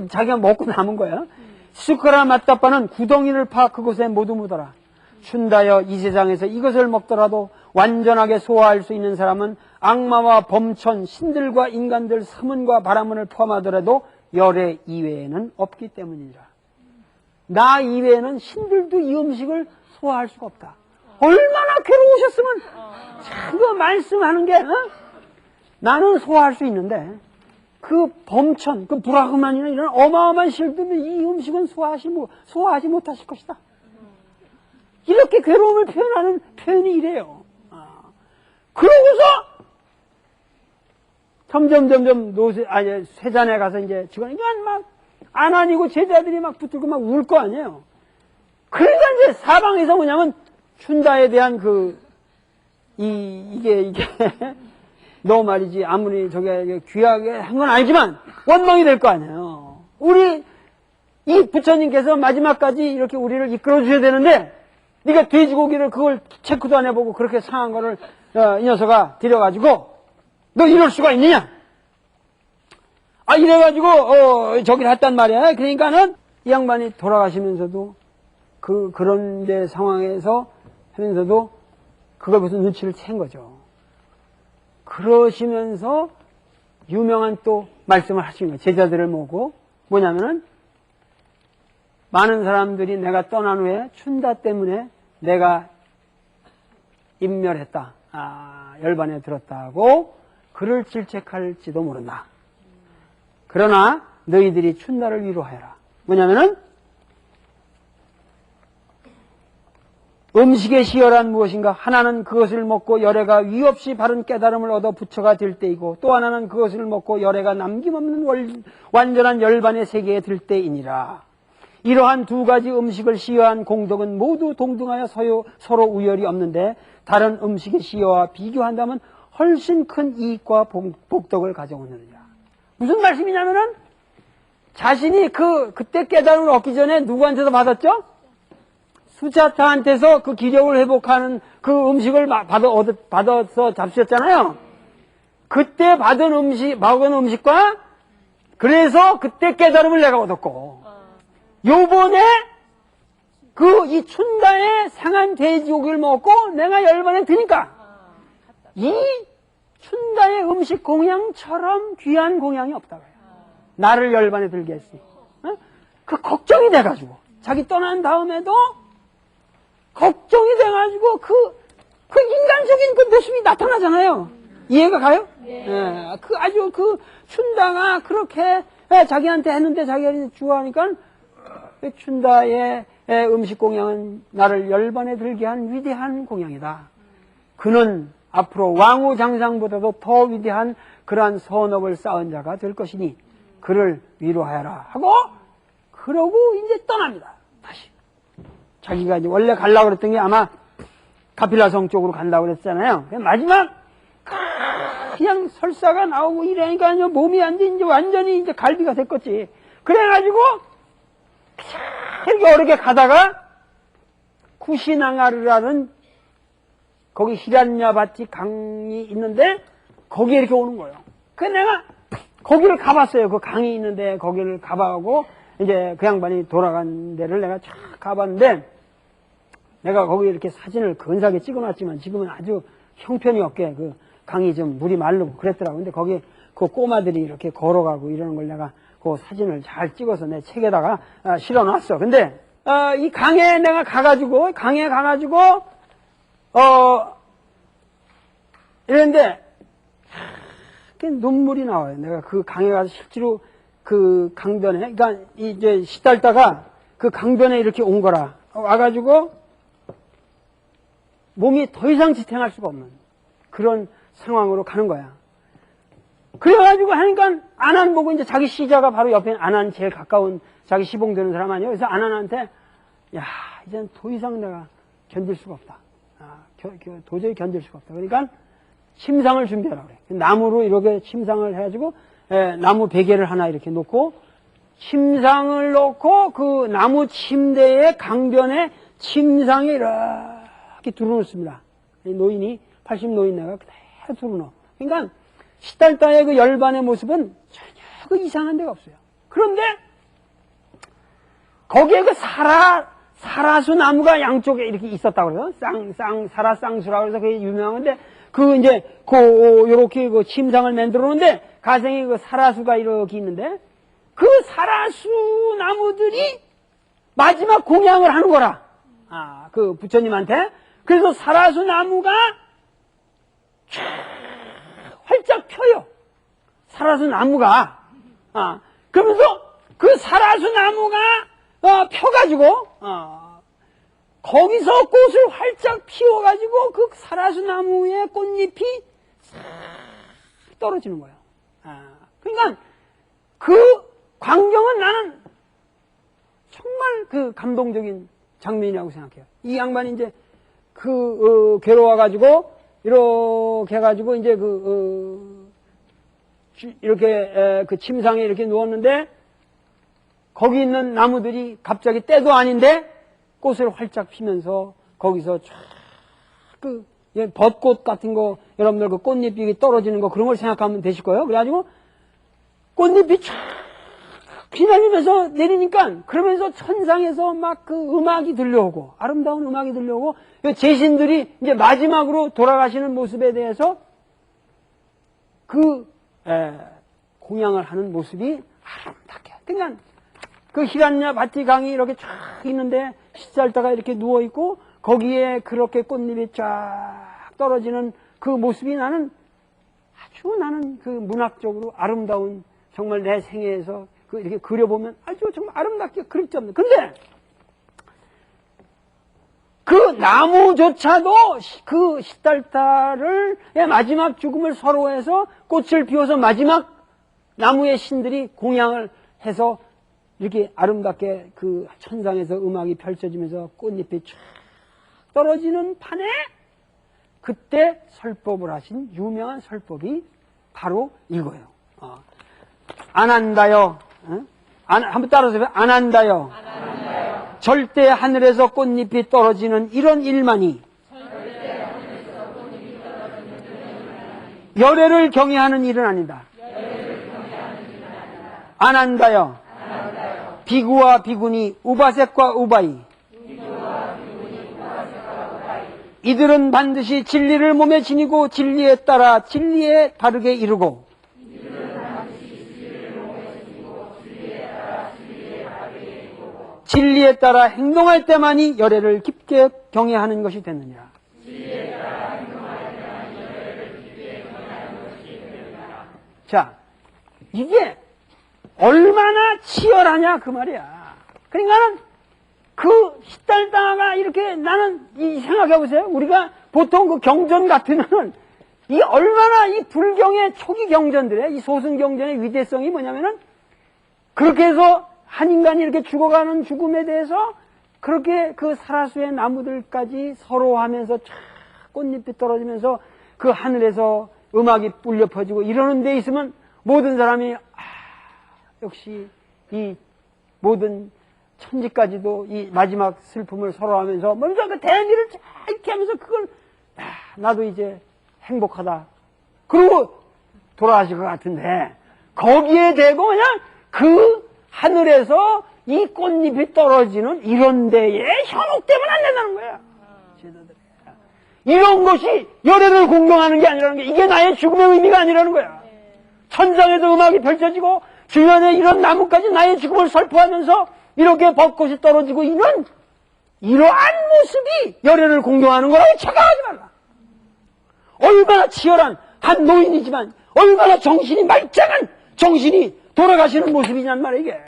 자기가 먹고 남은 거야. 스카라 마따빠는 구덩이를 파 그곳에 모두 묻어라. 춘다여 이 세상에서 이것을 먹더라도 완전하게 소화할 수 있는 사람은 악마와 범천, 신들과 인간들, 서문과 바라문을 포함하더라도 열애 이외에는 없기 때문이라. 나 이외에는 신들도 이 음식을 소화할 수가 없다. 얼마나 괴로우셨으면 참 그 말씀하는 게 나는 소화할 수 있는데 그 범천, 그 브라흐만이나 이런 어마어마한 신들은 이 음식은 소화하지 못하실 것이다. 이렇게 괴로움을 표현하는 표현이 이래요. 그러고서 점점 쇠잔에 가서 이제 직원이 막 안 아니고 제자들이 막 붙들고 막 울 거 아니에요. 그러니까 이제 사방에서 뭐냐면 춘다에 대한 이게 너 말이지 아무리 저게 귀하게 한 건 아니지만 원망이 될 거 아니에요. 우리 이 부처님께서 마지막까지 이렇게 우리를 이끌어 주셔야 되는데 네가 돼지고기를 그걸 체크도 안 해보고 그렇게 상한 거를 이 녀석아 들여가지고 너 이럴 수가 있느냐? 이래가지고 저기를 했단 말이야. 그러니까는 이 양반이 돌아가시면서도 그런 데 상황에서 하면서도 그걸 무슨 눈치를 챈 거죠. 그러시면서 유명한 또 말씀을 하신 거예요. 제자들을 모으고 뭐냐면은 많은 사람들이 내가 떠난 후에 춘다 때문에 내가 인멸했다. 열반에 들었다고 그를 질책할지도 모른다. 그러나 너희들이 춘다를 위로하여라. 뭐냐면은 음식의 시열한 무엇인가? 하나는 그것을 먹고 열애가 위 없이 바른 깨달음을 얻어 부처가 될 때이고 또 하나는 그것을 먹고 열애가 남김없는 완전한 열반의 세계에 들 때이니라. 이러한 두 가지 음식을 시여한 공덕은 모두 동등하여 서로 우열이 없는데 다른 음식의 시여와 비교한다면 훨씬 큰 이익과 복덕을 가져오느니라. 무슨 말씀이냐면은 자신이 그때 깨달음을 얻기 전에 누구한테서 받았죠? 수자타한테서 그 기력을 회복하는 그 음식을 받아서 잡수셨잖아요. 그때 받은 음식과 그래서 그때 깨달음을 내가 얻었고 요번에 이 춘다의 상한 돼지고기를 먹고 내가 열반에 드니까 이 춘다의 음식 공양처럼 귀한 공양이 없다고요. 나를 열반에 들게 했으니 그 걱정이 돼가지고 자기 떠난 다음에도 걱정이 돼가지고 그 인간적인 그 모습이 나타나잖아요. 이해가 가요? 예, 그 아주 그 춘다가 그렇게 자기한테 했는데 자기한테 주하니까 춘다의 음식 공양은 나를 열반에 들게 한 위대한 공양이다. 그는 앞으로 왕후장상보다도 더 위대한 그러한 선업을 쌓은 자가 될 것이니 그를 위로하여라 하고 그러고 이제 떠납니다. 다시 자기가 이제 원래 가려고 그랬던 게 아마 가필라성 쪽으로 간다고 그랬잖아요. 마지막 그냥 설사가 나오고 이러니까 몸이 이제 완전히 이제 갈비가 됐겠지. 그래가지고 이렇게 어렵게 가다가 쿠시낭아르라는 거기 히란야바티 강이 있는데 거기에 이렇게 오는 거예요. 그래서 내가 거기를 가봤어요. 그 강이 있는데 거기를 가봐가고 이제 그 양반이 돌아간 데를 내가 쫙 가봤는데 내가 거기 이렇게 사진을 근사하게 찍어놨지만 지금은 아주 형편이 없게 그 강이 좀 물이 마르고 그랬더라고. 근데 거기 그 꼬마들이 이렇게 걸어가고 이러는 걸 내가 그 사진을 잘 찍어서 내 책에다가 실어놨어. 근데 이 강에 내가 가가지고 이랬는데 눈물이 나와요. 내가 그 강에 가서 실제로 그 강변에 그러니까 이제 시달다가 그 강변에 이렇게 온 거라 와가지고 몸이 더 이상 지탱할 수가 없는 그런 상황으로 가는 거야. 그래가지고 하니까 아난 보고 이제 자기 시자가 바로 옆에 아난 제일 가까운 자기 시봉 되는 사람 아니에요. 그래서 아난한테 야 이제는 더 이상 내가 견딜 수가 없다. 도저히 견딜 수가 없다. 그러니까 침상을 준비하라 그래. 나무로 이렇게 침상을 해가지고 나무 베개를 하나 이렇게 놓고 침상을 놓고 그 나무 침대의 강변에 침상에 이렇게 두루놓습니다. 노인이 80 노인네가 그대로 두루놓어. 그러니까 시달다의 그 열반의 모습은 전혀 그 이상한 데가 없어요. 그런데 거기에 그 사라수 나무가 양쪽에 이렇게 있었다고 그래요. 사라쌍수라고 해서 그게 유명한데 그 이제 요렇게 그 침상을 만들어 놓는데 가생이 그 사라수가 이렇게 있는데 그 사라수 나무들이 마지막 공양을 하는 거라. 그 부처님한테. 그래서 사라수 나무가 쫙 활짝 펴요. 사라수 나무가. 그러면서 그 사라수 나무가 펴가지고 거기서 꽃을 활짝 피워가지고 그 사라수 나무의 꽃잎이 싹 떨어지는 거예요. 그러니까 그 광경은 나는 정말 그 감동적인 장면이라고 생각해요. 이 양반이 이제 괴로워가지고 이렇게 해가지고 이제 이렇게 그 침상에 이렇게 누웠는데 거기 있는 나무들이 갑자기 때도 아닌데 꽃을 활짝 피면서 거기서 쫙 벚꽃 같은 거 여러분들 그 꽃잎이 떨어지는 거 그런 걸 생각하면 되실 거예요. 그래가지고 꽃잎이 쫙 피날리면서 내리니까 그러면서 천상에서 막 그 음악이 들려오고 아름다운 음악이 들려오고 제신들이 이제 마지막으로 돌아가시는 모습에 대해서 공양을 하는 모습이 아름답게. 그러니까 그 히란야 바티 강이 이렇게 쫙 있는데 시달다가 이렇게 누워있고 거기에 그렇게 꽃잎이 쫙 떨어지는 그 모습이 나는 그 문학적으로 아름다운 정말 내 생애에서 이렇게 그려보면 아주 정말 아름답게 그릴 수 없는. 근데 그 나무조차도 그 시달다를 마지막 죽음을 서로해서 꽃을 피워서 마지막 나무의 신들이 공양을 해서 이렇게 아름답게 그 천상에서 음악이 펼쳐지면서 꽃잎이 쫙 떨어지는 판에 그때 설법을 하신 유명한 설법이 바로 이거예요. 안 한다요. 한번 따라서 안 한다요. 절대 하늘에서 꽃잎이 떨어지는 이런 일만이 열애를 경외하는 일은 아니다. 안 한다요. 비구와 비구니 우바색과 우바이 이들은 반드시 진리를 몸에 지니고 진리에 따라 진리에 바르게 이루고 진리에 따라 행동할 때만이 열애를 깊게 경외하는 것이 되느니라. 자, 이게 얼마나 치열하냐 그 말이야. 그러니까는 그 시달다가 이렇게 나는 생각해 보세요. 우리가 보통 그 경전 같으면은 이 얼마나 이 불경의 초기 경전들의 이 소승 경전의 위대성이 뭐냐면은 그렇게 해서 한 인간이 이렇게 죽어가는 죽음에 대해서 그렇게 그 사라수의 나무들까지 서로 하면서 쫙 꽃잎이 떨어지면서 그 하늘에서 음악이 울려 퍼지고 이러는 데 있으면 모든 사람이 역시 이 모든 천지까지도 이 마지막 슬픔을 서로 하면서 먼저 그 대미를 쫙 이렇게 하면서 그걸 나도 이제 행복하다 그러고 돌아가실 것 같은데 거기에 대고 그냥 그 하늘에서 이 꽃잎이 떨어지는 이런 데에 현혹되면 안 된다는 거야. 이런 것이 열애를 공경하는 게 아니라는 게 이게 나의 죽음의 의미가 아니라는 거야. 천장에도 음악이 펼쳐지고 주변에 이런 나무까지 나의 죽음을 설포하면서 이렇게 벚꽃이 떨어지고 이러한 모습이 열애를 공경하는 거라고 착각하지 말라. 얼마나 치열한 한 노인이지만 얼마나 정신이 말짱한 정신이 돌아가시는 모습이냔 말이야 이게.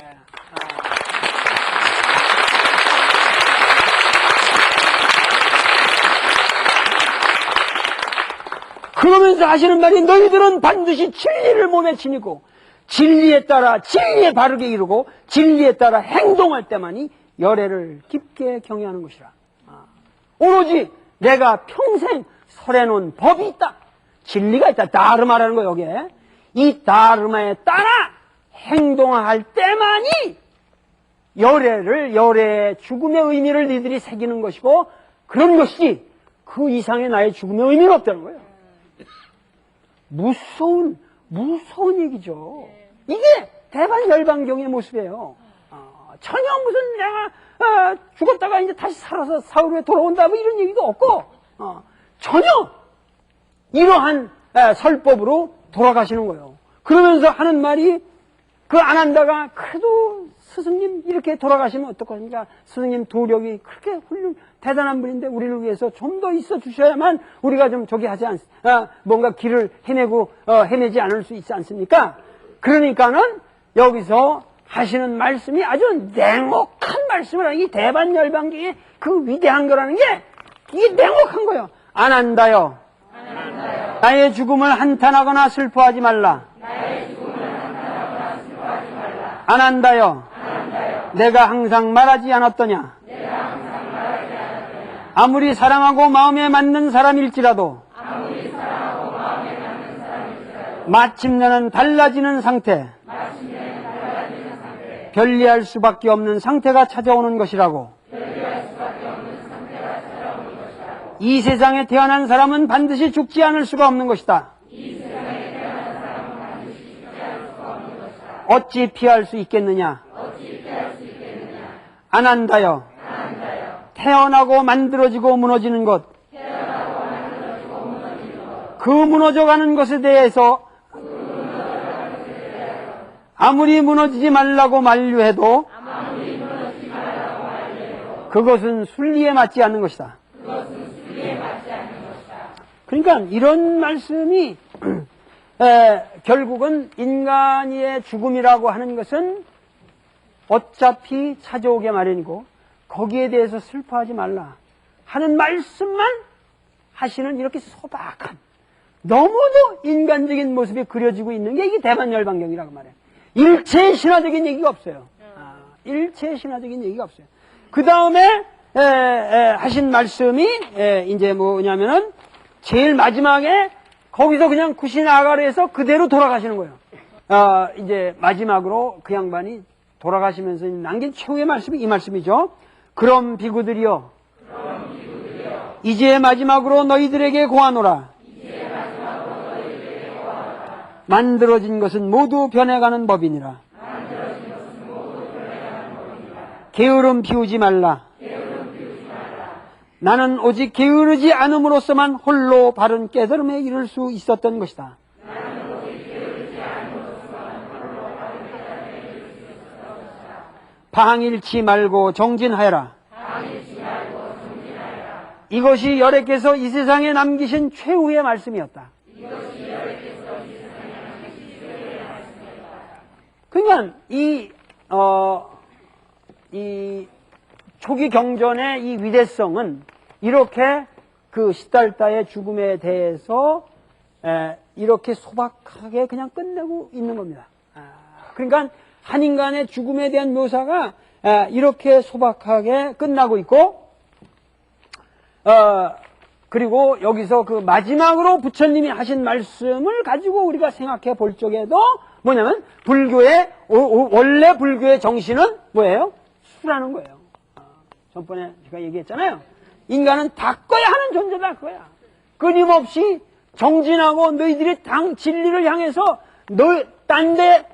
그러면서 하시는 말이 너희들은 반드시 진리를 몸에 지니고 진리에 따라 진리에 바르게 이루고 진리에 따라 행동할 때만이 열애를 깊게 경외하는 것이라. 오로지 내가 평생 설해놓은 법이 있다. 진리가 있다. 다르마라는 거예요 여기에. 이 다르마에 따라 행동할 때만이 열애의 죽음의 의미를 니들이 새기는 것이고 그런 것이 그 이상의 나의 죽음의 의미는 없다는 거예요. 무서운 얘기죠. 이게 대반열반경의 모습이에요. 전혀 무슨 내가 죽었다가 이제 다시 살아서 사후에 돌아온다 뭐 이런 얘기도 없고 전혀 이러한 설법으로 돌아가시는 거예요. 그러면서 하는 말이 그 안 한다가 그래도 스승님 이렇게 돌아가시면 어떡합니까? 스승님 도력이 그렇게 대단한 분인데 우리를 위해서 좀 더 있어 주셔야만 우리가 좀 저기 하지 뭔가 길을 헤매지 않을 수 있지 않습니까? 그러니까는 여기서 하시는 말씀이 아주 냉혹한 말씀을 하는 게 대반열반경의 그 위대한 거라는 게 이게 냉혹한 거예요. 안 한다요. 나의 죽음을 한탄하거나 슬퍼하지 말라. 안 한다요. 내가 항상 말하지 않았더냐. 아무리 사랑하고 마음에 맞는 사람일지라도 마침내는 달라지는 상태, 변리할 수밖에 없는 상태가 찾아오는 것이라고. 이 세상에 태어난 사람은 반드시 죽지 않을 수가 없는 것이다. 어찌 피할 수 있겠느냐? 안 한다요. 태어나고 만들어지고 무너지는 것, 그 무너져가는 것에 대해서 아무리 무너지지 말라고 만류해도 그것은 순리에 맞지 않는 것이다. 그러니까 이런 말씀이 결국은 인간의 죽음이라고 하는 것은 어차피 찾아오게 마련이고 거기에 대해서 슬퍼하지 말라 하는 말씀만 하시는 이렇게 소박한 너무도 인간적인 모습이 그려지고 있는 게 이게 대반열반경이라고 말해요. 일체 신화적인 얘기가 없어요. 일체 신화적인 얘기가 없어요. 그 다음에 하신 말씀이 이제 뭐냐면은 제일 마지막에 거기서 그냥 구시나가르에서 그대로 돌아가시는 거예요. 이제 마지막으로 그 양반이 돌아가시면서 남긴 최후의 말씀이 이 말씀이죠. 그럼 비구들이여, 이제 마지막으로 너희들에게 고하노라. 만들어진 것은 모두 변해가는 법이니라. 게으름 피우지 말라. 나는 오직 게으르지 않음으로써만 홀로 바른 깨달음에 이를 수 있었던 것이다. 방일치 말고 정진하여라. 이것이 열애께서 이 세상에 남기신 최후의 말씀이었다. 그러니까 이 초기 경전의 이 위대성은 이렇게 그 시달다의 죽음에 대해서 이렇게 소박하게 그냥 끝내고 있는 겁니다. 그러니까 한 인간의 죽음에 대한 묘사가 이렇게 소박하게 끝나고 있고, 그리고 여기서 그 마지막으로 부처님이 하신 말씀을 가지고 우리가 생각해 볼 적에도 뭐냐면 원래 불교의 정신은 뭐예요? 수라는 거예요. 전번에 제가 얘기했잖아요. 인간은 닦아야 하는 존재다 그거야. 끊임없이 정진하고 너희들이 진리를 향해서 딴 데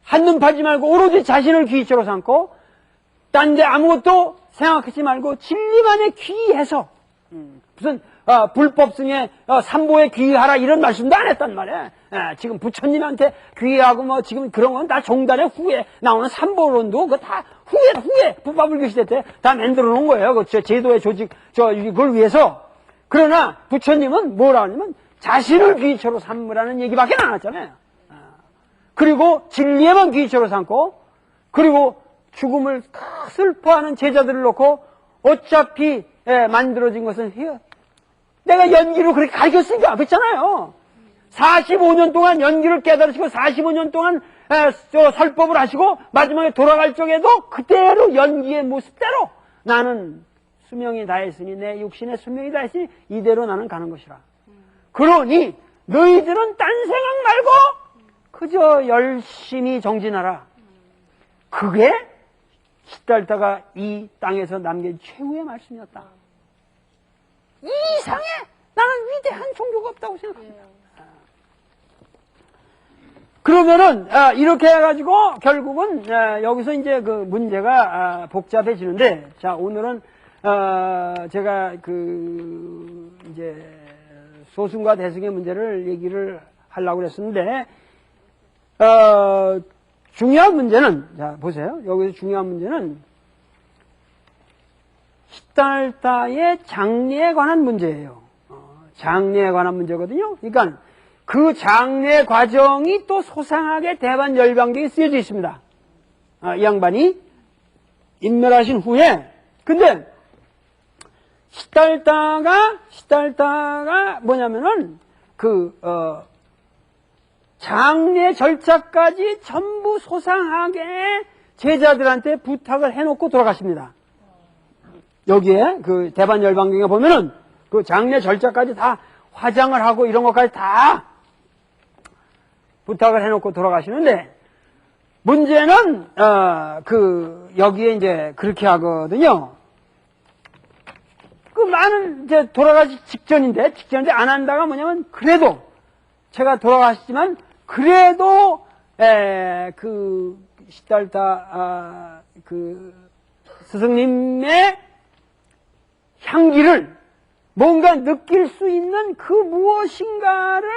한눈 파지 말고 오로지 자신을 귀처로 삼고 딴 데 아무것도 생각하지 말고 진리만에 귀해서 무슨 불법승에 삼보에 귀하라 이런 말씀도 안 했단 말이야. 지금 부처님한테 귀하고 뭐 지금 그런 건 다 종단의 후에 나오는 삼보론도 그거 다 후에 불법불교 시대 때 다 만들어 놓은 거예요. 그 제도의 조직 그걸 위해서. 그러나 부처님은 뭐라 하냐면 자신을 귀처로 삼으라는 얘기밖에 안 하잖아요. 그리고 진리에만 귀처로 삼고, 그리고 죽음을 슬퍼하는 제자들을 놓고 어차피 만들어진 것은 내가 연기로 그렇게 가르쳤으니까 그렇잖아요. 45년 동안 연기를 깨달으시고 45년 동안 설법을 하시고 마지막에 돌아갈 적에도 그대로 연기의 모습대로 나는 수명이 다했으니 내 육신의 수명이 다했으니 이대로 나는 가는 것이라. 그러니 너희들은 딴 생각 말고 그저 열심히 정진하라. 그게 시달다가 이 땅에서 남긴 최후의 말씀이었다. 이 이상에 나는 위대한 종교가 없다고 생각합니다. 그러면은 이렇게 해가지고 결국은 여기서 이제 그 문제가 복잡해지는데, 자 오늘은 제가 그 이제 소승과 대승의 문제를 얘기를 하려고 그랬었는데, 중요한 문제는, 자 보세요. 여기서 중요한 문제는 시달다의 장례에 관한 문제예요. 장례에 관한 문제거든요. 그러니까 그 장례 과정이 또 소상하게 대반 열방경에 쓰여져 있습니다. 이 양반이 인멸하신 후에, 근데 시달다가 뭐냐면은 장례 절차까지 전부 소상하게 제자들한테 부탁을 해놓고 돌아가십니다. 여기에 그 대반 열방경에 보면은 그 장례 절차까지 다 화장을 하고 이런 것까지 다 부탁을 해놓고 돌아가시는데, 문제는 여기에 이제 그렇게 하거든요. 그 많은 이제 돌아가시 직전인데 안 한다가 뭐냐면, 그래도 제가 돌아가시지만 그래도 그 시달다 그 스승님의 향기를 뭔가 느낄 수 있는 그 무엇인가를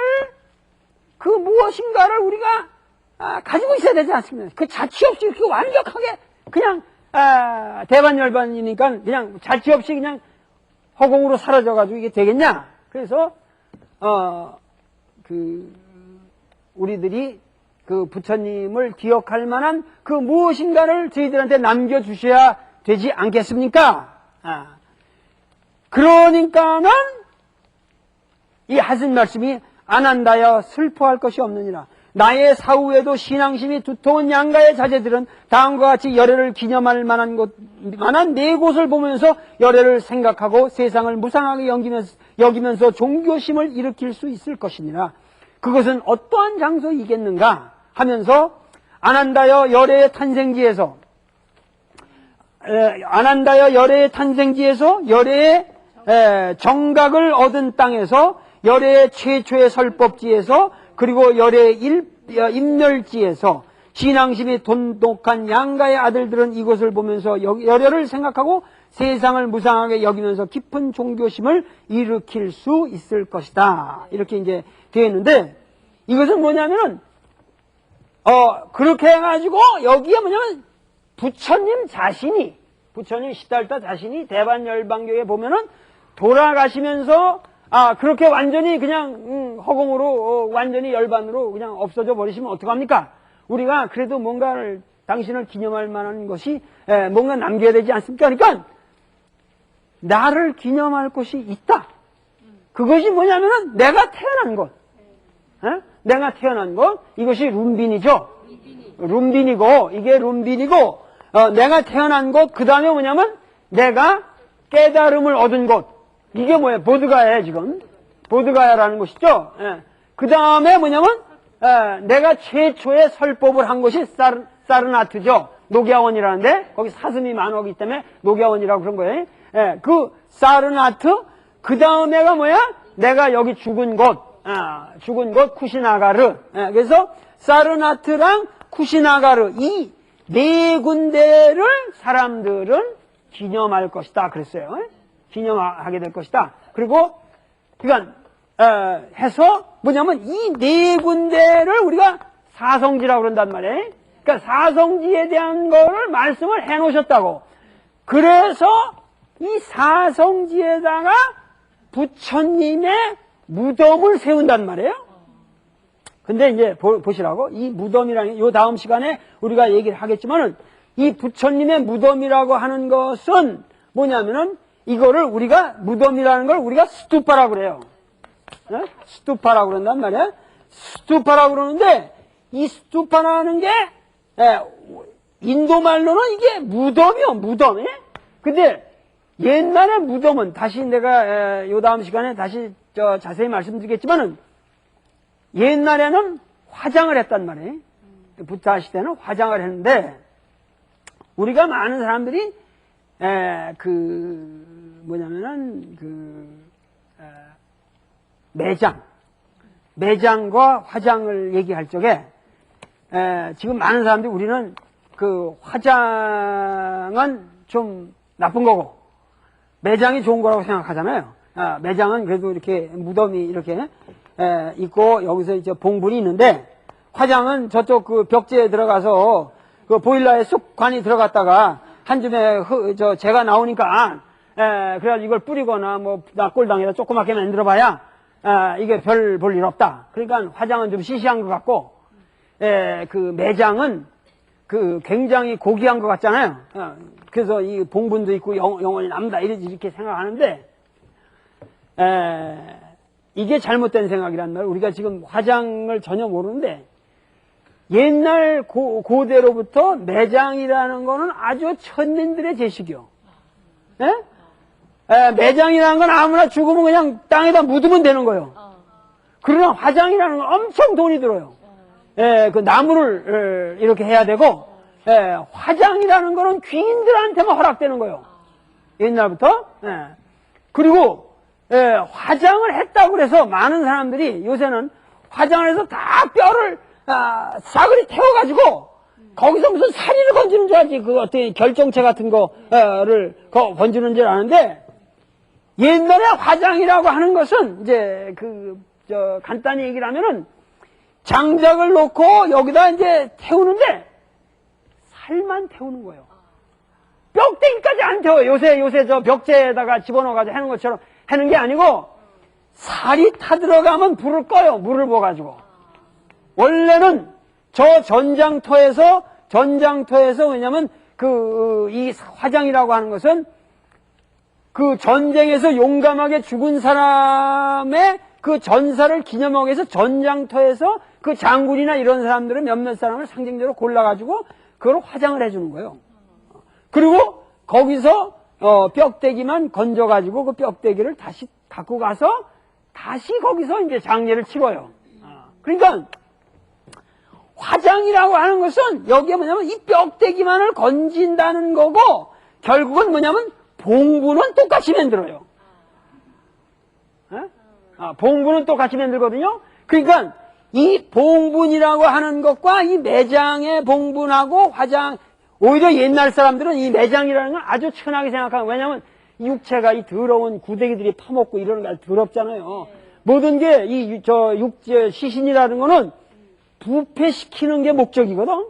우리가 가지고 있어야 되지 않습니까? 그 자취 없이 이렇게 완벽하게 그냥 대반열반이니까 그냥 자취 없이 그냥 허공으로 사라져가지고 이게 되겠냐? 그래서 우리들이 그 부처님을 기억할 만한 그 무엇인가를 저희들한테 남겨주셔야 되지 않겠습니까? 그러니까는 이 하신 말씀이 안 한다여 슬퍼할 것이 없느니라. 나의 사후에도 신앙심이 두터운 양가의 자제들은 다음과 같이 열애를 기념할 만한 네 곳을 보면서 열애를 생각하고 세상을 무상하게 여기면서 종교심을 일으킬 수 있을 것이니라. 그것은 어떠한 장소이겠는가 하면서 안한다여 열애의 탄생지에서 열애의 정각을 얻은 땅에서, 열애의 최초의 설법지에서, 그리고 열애의 인멸지에서 신앙심이 돈독한 양가의 아들들은 이것을 보면서 열애를 생각하고 세상을 무상하게 여기면서 깊은 종교심을 일으킬 수 있을 것이다. 이렇게 이제 되어 있는데, 이것은 뭐냐면은 그렇게 해가지고 여기에 뭐냐면 부처님 시달다 자신이 대반열반경에 보면은 돌아가시면서 그렇게 완전히 그냥 허공으로 완전히 열반으로 그냥 없어져 버리시면 어떡합니까? 우리가 그래도 뭔가를 당신을 기념할 만한 것이 뭔가 남겨야 되지 않습니까? 그러니까 나를 기념할 곳이 있다. 그것이 뭐냐면은 내가 태어난 곳. 내가 태어난 곳. 이것이 룸빈이죠. 룸빈이고 이게 룸빈이고 내가 태어난 곳. 그 다음에 뭐냐면 내가 깨달음을 얻은 곳. 이게 뭐예요? 보드가야에 지금. 보드가야라는 곳이죠. 그 다음에 뭐냐면 내가 최초의 설법을 한 곳이 사르나트죠. 녹야원이라는데 거기 사슴이 많기 때문에 녹야원이라고 그런 거예요. 그 사르나트. 그 다음에가 뭐야? 내가 여기 죽은 곳. 죽은 곳 쿠시나가르. 그래서 사르나트랑 쿠시나가르 이 네 군데를 사람들은 기념할 것이다 그랬어요. 기념하게 될 것이다. 그리고 그러니까 해서 뭐냐면 이 네 군데를 우리가 사성지라고 그런단 말이에요. 그러니까 사성지에 대한 거를 말씀을 해 놓으셨다고. 그래서 이 사성지에다가 부처님의 무덤을 세운단 말이에요. 근데 이제 보시라고 이 무덤이라는 요 다음 시간에 우리가 얘기를 하겠지만은 이 부처님의 무덤이라고 하는 것은 뭐냐면은 이거를 우리가 무덤이라는 걸 우리가 스투파라고 그래요. 스투파라고 그런단 말이에요. 스투파라고 그러는데 이 스투파라는 게 인도 말로는 이게 무덤이요, 무덤. 근데 옛날의 무덤은 다시 내가 요 다음 시간에 다시 자세히 말씀드리겠지만은 옛날에는 화장을 했단 말이에요. 부타 시대는 화장을 했는데 우리가 많은 사람들이 매장과 화장을 얘기할 적에 지금 많은 사람들이 우리는 그 화장은 좀 나쁜 거고 매장이 좋은 거라고 생각하잖아요. 매장은 그래도 이렇게 무덤이 이렇게 있고 여기서 이제 봉분이 있는데 화장은 저쪽 그 벽지에 들어가서 그 보일러에 쑥 관이 들어갔다가 한 줌에 재가 나오니까 그래가지고 이걸 뿌리거나 뭐 낙골당에다 조그맣게 만들어봐야 이게 별 볼 일 없다. 그러니까 화장은 좀 시시한 것 같고 그 매장은 그 굉장히 고귀한 것 같잖아요. 그래서 이 봉분도 있고 영원히 남다 이렇게 생각하는데 이게 잘못된 생각이란 말이에요. 우리가 지금 화장을 전혀 모르는데 옛날 고대로부터 매장이라는 거는 아주 천민들의 제식이요. 매장이라는 건 아무나 죽으면 그냥 땅에다 묻으면 되는 거예요. 그러나 화장이라는 건 엄청 돈이 들어요. 그 나무를 이렇게 해야 되고 화장이라는 거는 귀인들한테만 허락되는 거예요. 옛날부터. 그리고 화장을 했다고 그래서 많은 사람들이 요새는 화장을 해서 다 뼈를 싸그리 태워가지고 거기서 무슨 사리를 건지는 줄 알지. 그 어떤 결정체 같은 거를 건지는 줄 아는데 옛날에 화장이라고 하는 것은 이제 간단히 얘기를 하면은 장작을 놓고 여기다 이제 태우는데 살만 태우는 거예요. 뼈대기까지 안 태워요. 요새 저 벽체에다가 집어넣어가지고 하는 것처럼 하는 게 아니고 살이 타들어가면 불을 꺼요. 물을 부어가지고. 원래는 저 전장터에서 왜냐면 이 화장이라고 하는 것은 그 전쟁에서 용감하게 죽은 사람의 그 전사를 기념하기 위해서 전장터에서 그 장군이나 이런 사람들은 몇몇 사람을 상징적으로 골라가지고 그걸 화장을 해주는 거예요. 그리고 거기서 뼈대기만 건져가지고 그 뼈대기를 다시 갖고 가서 다시 거기서 이제 장례를 치러요. 그러니까 화장이라고 하는 것은 여기에 뭐냐면 이 뼈대기만을 건진다는 거고 결국은 뭐냐면 봉부는 똑같이 만들어요. 봉부는 똑같이 만들거든요. 그러니까 이 봉분이라고 하는 것과 이 매장의 봉분하고 화장, 오히려 옛날 사람들은 이 매장이라는 걸 아주 천하게 생각하고, 왜냐하면 육체가 이 더러운 구데기들이 파먹고 이러는 게 더럽잖아요. 모든 게 육체 시신이라는 거는 부패시키는 게 목적이거든.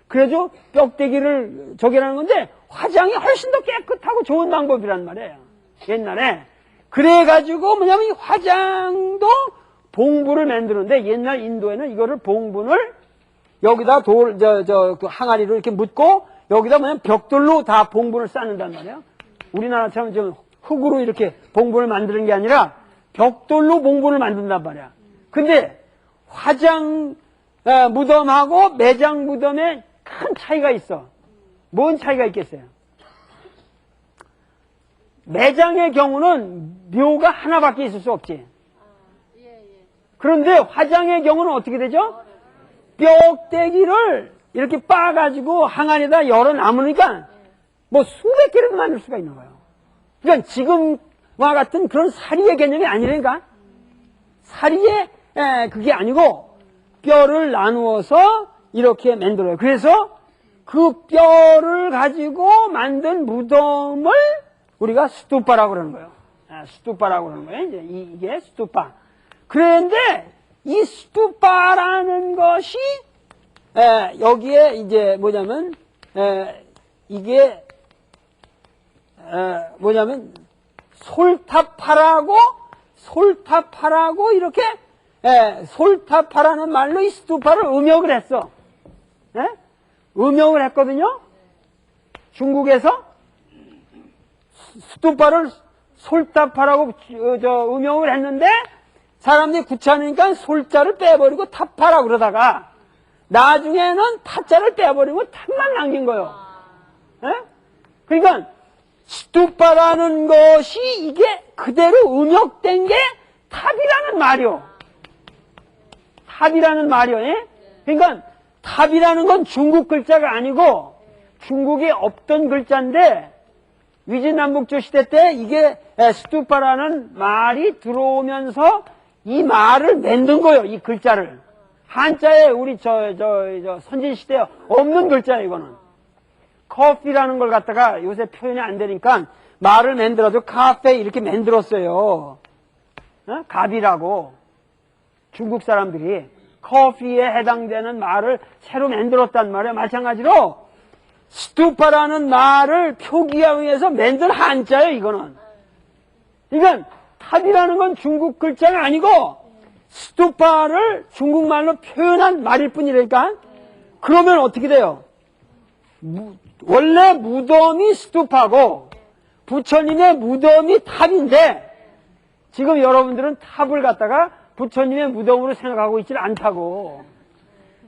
그래서 뼈대기를 저기라는 건데 화장이 훨씬 더 깨끗하고 좋은 방법이란 말이에요. 옛날에. 그래가지고 뭐냐면 이 화장도 봉분을 만드는데 옛날 인도에는 이거를 봉분을 여기다 그 항아리로 이렇게 묻고, 여기다 그냥 벽돌로 다 봉분을 쌓는단 말이에요. 우리나라처럼 좀 흙으로 이렇게 봉분을 만드는 게 아니라 벽돌로 봉분을 만든단 말이야. 근데 화장 무덤하고 매장 무덤에 큰 차이가 있어. 뭔 차이가 있겠어요? 매장의 경우는 묘가 하나밖에 있을 수 없지. 그런데 화장의 경우는 어떻게 되죠? 뼈대기를 이렇게 빻아가지고 항아리에다 열어 남으니까 뭐 수백 개를 만들 수가 있는 거예요. 그러니까 지금과 같은 그런 사리의 개념이 아니라니까. 사리의 그게 아니고 뼈를 나누어서 이렇게 만들어요. 그래서 그 뼈를 가지고 만든 무덤을 우리가 스투파라고 그러는 거예요. 스투파라고 그러는 거예요. 이제 이게 스투파. 그런데 이 스투파라는 것이 여기에 이제 뭐냐면 이게 뭐냐면 솔타파라고 이렇게 솔타파라는 말로 이 스투파를 음역을 했어. 음역을 했거든요. 중국에서 스투파를 솔타파라고 음역을 했는데 사람들이 귀찮으니까 솔자를 빼버리고 타파라고 그러다가 나중에는 타자를 빼버리고 탑만 남긴 거예요. 그러니까 스투파라는 것이 이게 그대로 음역된 게 탑이라는 말이요. 탑이라는 말이요. 그러니까 탑이라는 건 중국 글자가 아니고 중국에 없던 글자인데 위진남북조 시대 때 이게 스투파라는 말이 들어오면서 이 말을 만든 거예요. 이 글자를. 한자에 우리 선진 시대에 없는 글자예요. 이거는. 커피라는 걸 갖다가 요새 표현이 안 되니까 말을 만들어도 카페 이렇게 만들었어요. 갑이라고. 중국 사람들이 커피에 해당되는 말을 새로 만들었단 말이에요. 마찬가지로 스투파라는 말을 표기하기 위해서 만든 한자예요. 이거는. 그러니까 탑이라는 건 중국 글자가 아니고 스투파를 중국말로 표현한 말일 뿐이라니까. 그러면 어떻게 돼요? 원래 무덤이 스투파고 부처님의 무덤이 탑인데 지금 여러분들은 탑을 갖다가 부처님의 무덤으로 생각하고 있지 않다고.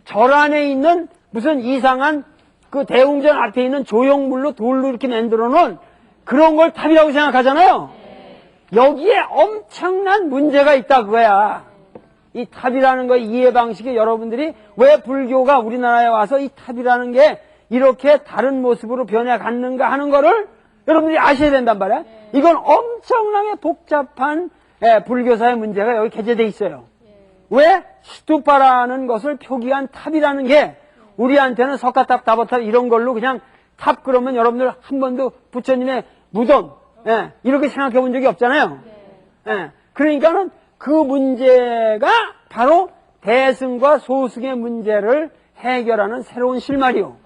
절 안에 있는 무슨 이상한 그 대웅전 앞에 있는 조형물로 돌로 이렇게 만들어 놓은 그런 걸 탑이라고 생각하잖아요. 여기에 엄청난 문제가 있다 그거야. 이 탑이라는 거 이해 방식에 여러분들이 왜 불교가 우리나라에 와서 이 탑이라는 게 이렇게 다른 모습으로 변해갔는가 하는 거를 여러분들이 아셔야 된단 말이야. 이건 엄청나게 복잡한 불교사의 문제가 여기 게재되어 있어요. 왜? 스투파라는 것을 표기한 탑이라는 게 우리한테는 석가탑, 다보탑 이런 걸로 그냥 탑 그러면 여러분들 한 번도 부처님의 무덤 이렇게 생각해 본 적이 없잖아요. 그러니까는 그 문제가 바로 대승과 소승의 문제를 해결하는 새로운 실마리요.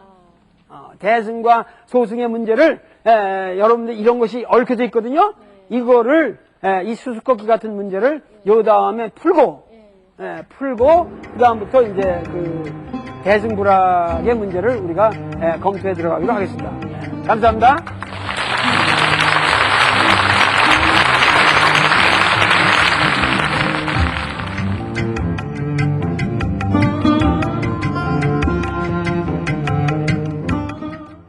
대승과 소승의 문제를 여러분들 이런 것이 얽혀져 있거든요. 이거를 이 수수께끼 같은 문제를 요 다음에 풀고 그 다음부터 이제 그 대승불학의 문제를 우리가 검토해 들어가기로 하겠습니다. 감사합니다.